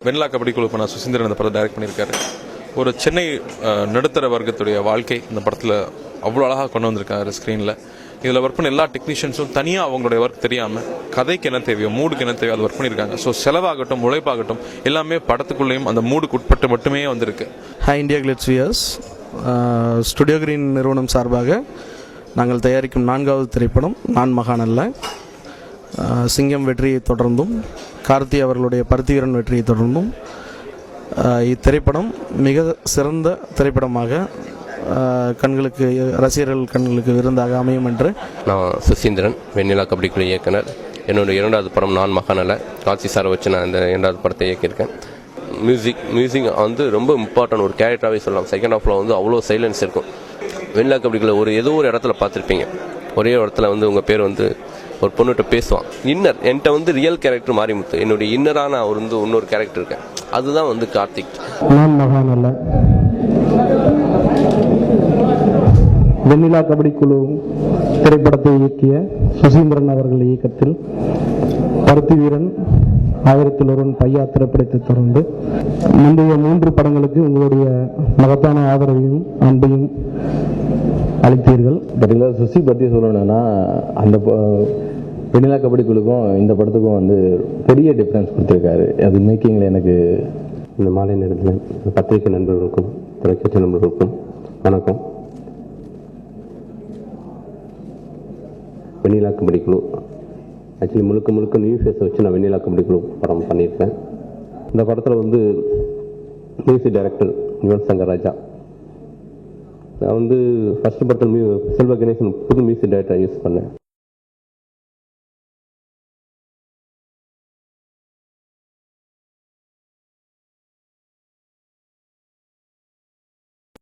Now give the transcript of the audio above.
வெண்ணிலா கபடி குழு நான் சுசீந்திரன் இந்த படத்தை டைரக்ட் பண்ணியிருக்காரு. ஒரு சென்னை நடுத்தர வர்க்கத்துடைய வாழ்க்கை இந்த படத்தில் அவ்வளோ அழகாக கொண்டு வந்திருக்காரு ஸ்க்ரீனில். இதில் ஒர்க் பண்ண எல்லா டெக்னீஷியன்ஸும் தனியாக அவங்களுடைய ஒர்க் தெரியாமல் கதைக்கு என்ன தேவையோ மூடுக்கு என்ன தேவையோ அது ஒர்க் பண்ணியிருக்காங்க. ஸோ செலவாகட்டும் உழைப்பாகட்டும் எல்லாமே படத்துக்குள்ளேயும் அந்த மூடுக்கு உட்பட்டு மட்டுமே வந்திருக்கு. Hi India glitz wears, studio green நிறுவனம் சார்பாக நாங்கள் தயாரிக்கும் 4வது திரைப்படம் நான் மகானல்ல. சிங்கம் வெற்றியை தொடர்ந்தும் கார்த்தி அவர்களுடைய பருத்திவீரன் வெற்றியை தொடர்ந்தும் இத்திரைப்படம் மிக சிறந்த திரைப்படமாக கண்களுக்கு ரசிகர்கள் கண்களுக்கு விருந்தாக அமையும் என்று. நான் சுசீந்திரன், வெண்ணிலா கபடி குழு இயக்குனர். என்னோடய 2வது படம் நான் மகானல்ல. காட்சி சாரை வச்சு நான் இந்த 2வது படத்தை இயக்கியிருக்கேன். மியூசிக் வந்து ரொம்ப இம்பார்ட்டன்ட், ஒரு கேரக்டராகவே சொல்லலாம். செகண்ட் ஹாஃபில் வந்து அவ்வளோ சைலன்ஸ் இருக்கும். வெண்ணிலா கபடி குழு ஏதோ ஒரு இடத்துல பார்த்துருப்பீங்க. ஒரே இடத்துல வந்து உங்கள் பேர் வந்து ஒரு பொண்ணுகிட்ட பேசுவான். இன்னர் என்கிட்ட வந்து ரியல் கேரக்டர் மாரிமுத்து, என்னுடைய இன்னராக நான் வந்து இன்னொரு கேரக்டர் இருக்கேன். அதுதான் வந்து கார்த்திக். நான் மகானல்ல வெண்ணிலா கபடி குழு திரைப்படத்தை இயக்கிய சுசீந்திரன் அவர்கள் இயக்கத்தில் பருத்திவீரன், 1001 பையா திரைப்படத்தை தொடர்ந்து முந்தைய 3 படங்களுக்கு உங்களுடைய மகத்தான ஆதரவையும் அன்பையும் அளித்தீர்கள். பர்டிகுலர் சுசி பற்றி சொல்லணும்னா, அந்த வெண்ணிலா கபடி குழுக்கும் இந்த படத்துக்கும் வந்து பெரிய டிஃப்ரென்ஸ் கொடுத்துருக்காரு. அது மேக்கிங்கில் எனக்கு இந்த மாலை நேரத்தில் பத்திரிகை நண்பர்களுக்கும் தொலைக்காட்சி நண்பர்களுக்கும் வணக்கம். வெண்ணிலா கபடி குழு ஆக்சுவலி முழுக்க நியூ ஃபேஸை வச்சு நான் வெண்ணிலா கபடி குழு படம் பண்ணியிருக்கேன். இந்த படத்தில் வந்து மியூசிக் டைரக்டர் யுவன் சங்கர் ராஜா. நான் வந்து ஃபர்ஸ்ட் படத்தில் செல்வ கணேசன் புது மியூசிக் டைரக்டர் யூஸ் பண்ணேன்.